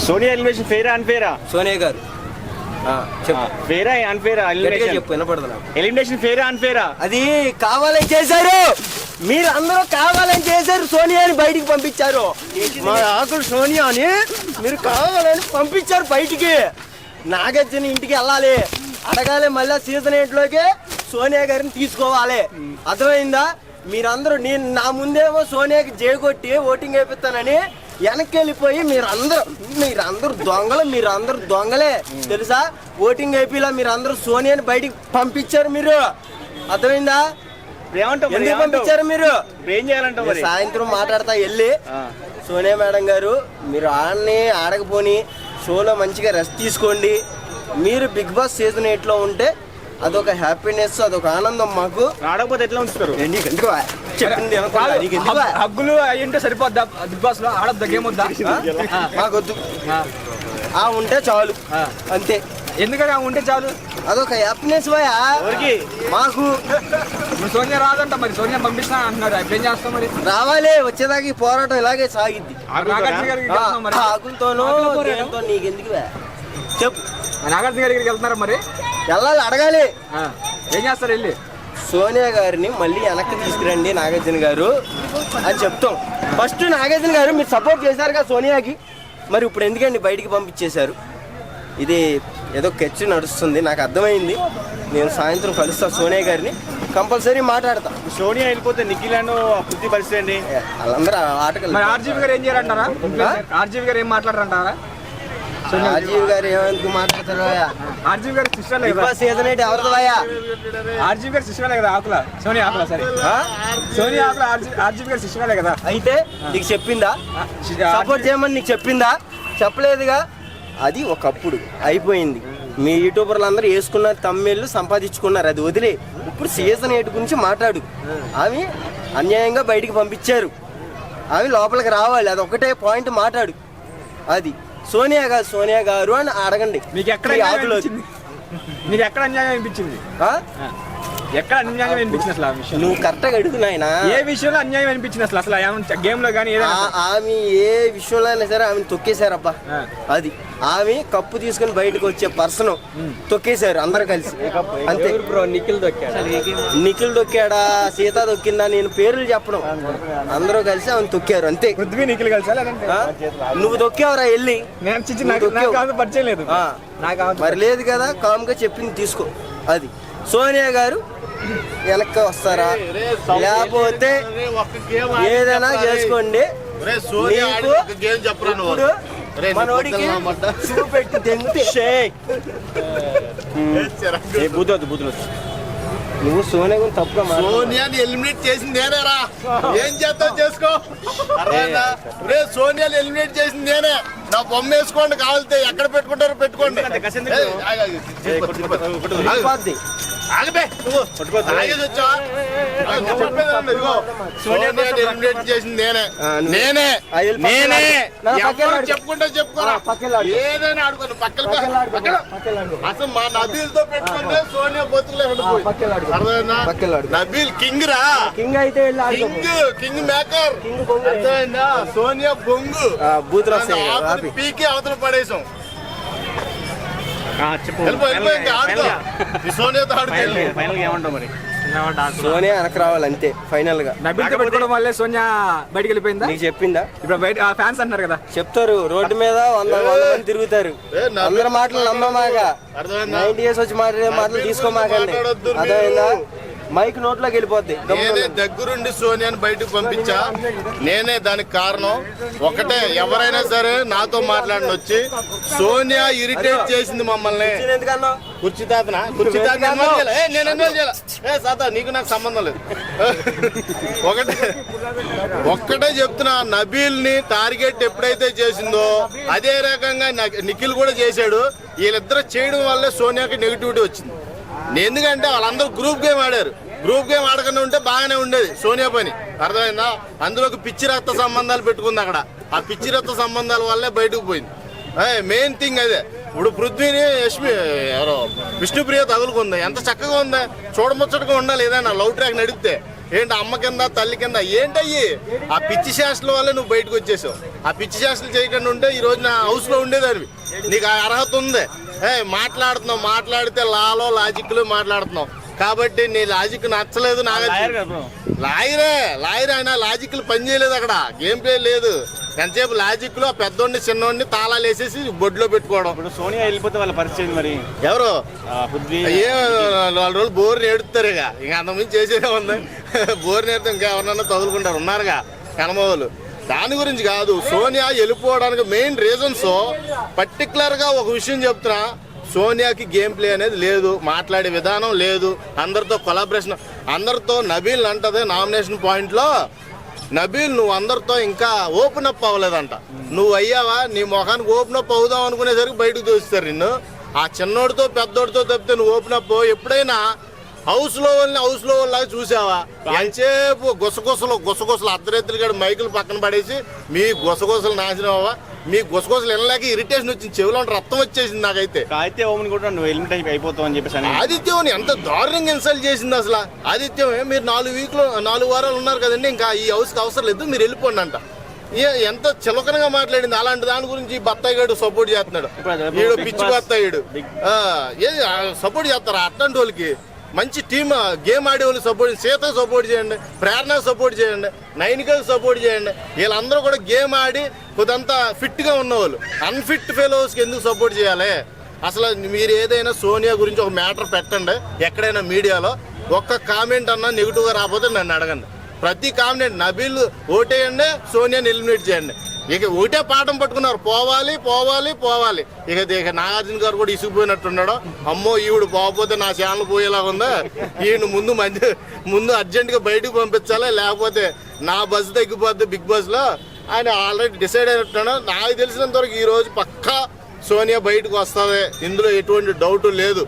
Sonia elimination ఫెయిరా అన్ఫెయిరా? Sonia గారు ఫెయిరా అన్ఫెయిరా? చెప్పు, వినపడదు. ఎలిమినేషన్ ఫెయిరా అన్ఫెయిరా? అది కావాలని చేశారు, మీరు అందరూ కావాలని చేశారు. సోనియాని బయటికి పంపించారు. మా ఆకులు సోనియాని మీరు కావాలని పంపించారు బయటికి. నాగార్జున ఇంటికి వెళ్ళాలి, అడగాలి, మళ్ళీ సీజన్ 8లోకి సోనియా గారిని తీసుకోవాలి. అర్థమైందా? మీరందరూ నేను నా ముందేమో సోనియాకి జయగొట్టి ఓటింగ్ వేపిస్తానని వెనక్కి వెళ్ళిపోయి మీరందరూ దొంగలే తెలుసా? ఓటింగ్ అయిపోయిలా మీరందరూ సోనియాని బయటికి పంపించారు. మీరు అర్థమైందా? ఎందుకు పంపించారు? మీరు ఏం చేయాలంటే సాయంత్రం మాట్లాడతా వెళ్ళి, సోనియా మేడం గారు మీరు ఆడకపోని షోలో మంచిగా రెస్ట్ తీసుకోండి. మీరు బిగ్ బాస్ సీజన్ 8లో ఉంటే అదొక హ్యాపీనెస్, అదొక ఆనందం మాకు. ఆడకపోతే ఎట్లా ఉంచుతారు? చెప్పింది హగ్గులు అయ్యింటే సరిపోద్దా బిగ్ బాస్ లో? ఆడద్దా గేమ్ వద్దా? మాకొద్దు, ఉంటే చాలు అంతే. ఎందుకంటే ఉంటే చాలు, అదొక హ్యాపీనెస్ మాకు. సోనియా రాదంట, మరి సోనియా పంపిస్తా అంటున్నారు. ఏం చేస్తాం మరి? రావాలి, వచ్చేదాకా ఈ పోరాటం ఇలాగే సాగిద్ది. ఆకులతోనూ నీకెందుకు చెప్పు. నాగార్జున గారి దగ్గరికి వెళ్తున్నారా మరి? వెళ్ళాలి, అడగాలి. ఏం చేస్తారు వెళ్ళి? సోనియా గారిని మళ్ళీ వెనక్కి తీసుకురండి నాగార్జున గారు అని చెప్తాం. ఫస్ట్ నాగార్జున గారు మీరు సపోర్ట్ చేశారుగా సోనియాకి, మరి ఇప్పుడు ఎందుకండి బయటికి పంపించేశారు? ఇది ఏదో కెచ్చు నడుస్తుంది, నాకు అర్థమైంది. నేను సాయంత్రం కలుస్తా సోనియా గారిని, కంపల్సరీ మాట్లాడతా. సోనియా వెళ్ళిపోతే నిఖిల్ పృథ్వీ పరిస్థితి అండి. వాళ్ళందరూ ఆటలు. ఆర్జీవి గారు ఏం చేయాలంటారా? ఆర్జీవి గారు ఏం మాట్లాడారంటారా? రాజీవ్ గారు ఏమందుకు మాట్లాడతారు? ఆర్జీవి గారు శిష్యులే కదా సీజన్ 8 ఎవరిదోయా? ఆర్జీవి గారు శిష్యులే కదా. ఆకుల సోనియా ఆకుల సరే సోనియా ఆకుల ఆర్జీవి గారు శిష్యులే కదా. అయితే నీకు చెప్పిందా సపోర్ట్ చేయమని? నీకు చెప్పిందా? చెప్పలేదుగా. అది ఒకప్పుడు అయిపోయింది. మీ యూట్యూబర్లు అందరూ వేసుకున్నారు, తమ్మిళ్ళు సంపాదించుకున్నారు, అది వదిలే. ఇప్పుడు సీజన్ 8 గురించి మాట్లాడు. ఆమె అన్యాయంగా బయటికి పంపించారు, ఆమె లోపలికి రావాలి, అది ఒకటే పాయింట్ మాట్లాడు. అది సోనియా గారు అని అడగండి. మీకు ఎక్కడ అన్యాయం అనిపించింది? ఎక్కడ అన్యాయం అనిపించింది అసలు? ఆ విషయం నువ్వు కరెక్ట్గా అడుగు నాయనా. ఏ విషయంలో అన్యాయం అనిపించింది అసలు గేమ్ లో కానీ? ఆమె ఏ విషయంలో అయినా సరే ఆమెను తొక్కేశారబ్బా. అది ఆమె కప్పు తీసుకుని బయటకు వచ్చే పర్సన్ తొక్కేశారు అందరు కలిసి. అంతే. నిఖిల్ దొక్కాడా, సీత దొక్కిందా, నేను పేర్లు చెప్పడం. అందరూ కలిసి ఆమెను తొక్కారు అంతే. పృథ్వీ నిఖిల్ కలిసి నువ్వు తొక్కేవరా వెళ్ళి? పరిచయం లేదు మరి లేదు కదా, కామ్గా చెప్పింది తీసుకో. అది సోనియా గారు వెనక్కి వస్తారా, లేకపోతే ఏదైనా చేసుకోండి. మనోడికి చూపెట్టి తెంగితే నువ్వు సోనియా గురించి తప్పుగా సోనియాని ఎలిమినేట్ చేసింది నేనేరా. ఏం చేస్తావు చేసుకో. సోనియాని ఎలిమినేట్ చేసింది నేనే. నా బొమ్మ వేసుకోండి, కావాలితే ఎక్కడ పెట్టుకుంటారో పెట్టుకోండి. ఎలిమినేట్ చేసింది నేనే. చెప్పుకుంటా చెప్పుకోరా, ఏదైనా ఆడుకోండి. పక్కన అసలు మా నబీల్తో పెట్టుకుంటే సోనియా బొత్తులు నబీల్ కింగ్ రా. కింగ్ అయితే కింగ్ మేకర్. అర్థమైందా? సోనియా బొంగు పీకి అవతల పడేసాం. సోనియా వెనక్కి రావాలి అంతే ఫైనల్ గా. నబీల్తో పెట్టుకోవడం వల్లే సోనియా బయటకు వెళ్ళిపోయిందా? నీకు చెప్పిందా? ఇప్పుడు బయట ఫ్యాన్స్ అంటారు కదా, చెప్తారు రోడ్డు మీద 100 మంది తిరుగుతారు. అందరి మాటలు నమ్మమాగా, 90 years వచ్చి మాట్లాడే మాటలు తీసుకోమాకండి. అర్థమైందా? మైక్ నోట్లోకి వెళ్ళిపోద్ది. నేనే దగ్గరుండి సోనియాని బయటకు పంపించా. నేనే దానికి కారణం. ఒకటే, ఎవరైనా సరే నాతో మాట్లాడిన వచ్చి సోనియా ఇరిటేట్ చేసింది మమ్మల్ని. కుర్చీ తాతనా? కుర్చీ తాత నేను ఎన్రోల్ చేయాల. సాతా నీకు నాకు సంబంధం లేదు. ఒక్కటే చెప్తున్నా, నబీల్ ని టార్గెట్ ఎప్పుడైతే చేసిందో అదే రకంగా నిఖిల్ కూడా చేశాడు. వీళ్ళిద్దరు చేయడం వల్లే సోనియాకి నెగిటివిటీ వచ్చింది. ఎందుకంటే వాళ్ళందరూ గ్రూప్ గేమ్ ఆడారు. గ్రూప్ గేమ్ ఆడకుండా ఉంటే బాగానే ఉండేది సోనియా పని. అర్థమైందా? అందులోకి పిచ్చి రక్త సంబంధాలు పెట్టుకుంది అక్కడ. ఆ పిచ్చి రక్త సంబంధాల వల్లే బయటకు పోయింది. మెయిన్ థింగ్ అదే. ఇప్పుడు పృథ్వీని విష్ణుప్రియ తగులుకుంది. ఎంత చక్కగా ఉందా, చూడముచ్చటగా ఉండాలి. ఏదైనా లవ్ ట్రాక్ నడిపితే ఏంటి అమ్మ కింద తల్లి కింద ఏంటయ్యి? ఆ పిచ్చి శాస్త్రాల వల్లే నువ్వు బయటకు వచ్చేసావు. ఆ పిచ్చి శాస్త్రాలు చేయకుండా ఉంటే ఈ రోజు నా హౌస్ లో ఉండేదానివి. నీకు ఆ అర్హత ఉంది. మాట్లాడుతున్నావు, మాట్లాడితే లాలో లాజిక్లు మాట్లాడుతున్నావు కాబట్టి నీ లాజిక్ నచ్చలేదు. లాయరే అయినా లాజిక్లు పని చేయలేదు. అక్కడ గేమ్ ప్లే లేదు. ఎంతసేపు లాజిక్ లో పెద్దోడిని చిన్నోడిని తాళాలు వేసేసి బొడ్లో పెట్టుకోవడం. ఇప్పుడు సోనియా వెళ్ళిపోతే వాళ్ళ పరిస్థితి మరి ఎవరు పృథ్వీ ఏ 4 రోజులు బోర్ నేడుతారు. ఇక అంతకుమించి చేసేదే ఉంది. బోర్ నేడితే ఇంకా ఎవరన్నా తగులుకుంటారు, ఉన్నారుగా కనమోలు. దాని గురించి కాదు, సోనియా వెళ్ళిపోవడానికి మెయిన్ రీజన్స్ పర్టికులర్ గా ఒక విషయం చెప్తున్నా. సోనియాకి గేమ్ ప్లే అనేది లేదు, మాట్లాడే విధానం లేదు, అందరితో కొలాబరేషన్. అందరితో నబీల్ అంటది నామినేషన్ పాయింట్ లో, నబీల్ నువ్వు అందరితో ఇంకా ఓపెన్ అప్ అవ్వలేదంట. నువ్వు అయ్యావా? నీ మొఖానికి ఓపెన్ అప్ అవుదాం అనుకునేసరికి బయటకు తోస్తారు నిన్ను. ఆ చిన్నోడితో పెద్దోడితో తప్పితే నువ్వు ఓపెన్ అప్ ఎప్పుడైనా హౌస్ లో లాగా చూసావా? ఎంతసేపు గుసగుసలు అర్ధరేత్రులు గడు మైకులు పక్కన పడేసి మీ గుసగుసలు నాశనం అవ్వా. మీ గుసగుసలు వెళ్ళలేక ఇరిటేషన్ వచ్చింది, చెవిలో రక్తం వచ్చేసింది నాకైతే. ఆదిత్య ఓమన్ కూడా నువ్వు ఎలిమినేట్ అయిపోతావు అని చెప్పేసి ఆదిత్యం ఎంత దారుణంగా ఇన్సల్ట్ చేసింది అసలు. ఆదిత్యమే మీరు 4 వారాలు ఉన్నారు కదండి, ఇంకా ఈ హౌస్కి అవసరం లేదు, మీరు వెళ్ళిపోండి అంట. ఎంత చిలకనగా మాట్లాడింది. అలాంటి దాని గురించి బత్తాయి గడు సపోర్ట్ చేస్తున్నాడు. వీడు పిచ్చి బత్తాయిడు సపోర్ట్ చేస్తారా? అట్లాంటి వాళ్ళకి మంచి టీమ్ గేమ్ ఆడే వాళ్ళు సపోర్ట్, సీతకు సపోర్ట్ చేయండి, ప్రేరణకు సపోర్ట్ చేయండి, నైనికకు సపోర్ట్ చేయండి. వీళ్ళందరూ కూడా గేమ్ ఆడి కొద్దంతా ఫిట్గా ఉన్నవాళ్ళు. అన్ఫిట్ ఫెలోస్కి ఎందుకు సపోర్ట్ చేయాలి? అసలు మీరు ఏదైనా సోనియా గురించి ఒక మ్యాటర్ పెట్టండి ఎక్కడైనా మీడియాలో, ఒక్క కామెంట్ అన్నా నెగిటివ్గా రాకపోతే నన్ను అడగండి. ప్రతి కామెంట్ నబీల్ ఓటేయండి, సోనియాని ఎలిమినేట్ చేయండి. ఇక ఒకటే పాఠం పట్టుకున్నారు, పోవాలి. ఇక నాగార్జున గారు కూడా ఇసుకుపోయినట్టున్నాడు. అమ్మో ఈవిడు పోకపోతే నా ఛానల్ పోయేలాగా ఉందా, ఈయన ముందు అర్జెంటుగా బయటకు పంపించాలి, లేకపోతే నా బస్ తగ్గిపోద్ది బిగ్ బాస్ లో ఆయన ఆల్రెడీ డిసైడ్ అయినట్టున్నాడు. నాకు తెలిసినంత వరకు ఈ రోజు పక్కా సోనియా బయటకు వస్తుంది, ఇందులో ఎటువంటి డౌట్ లేదు.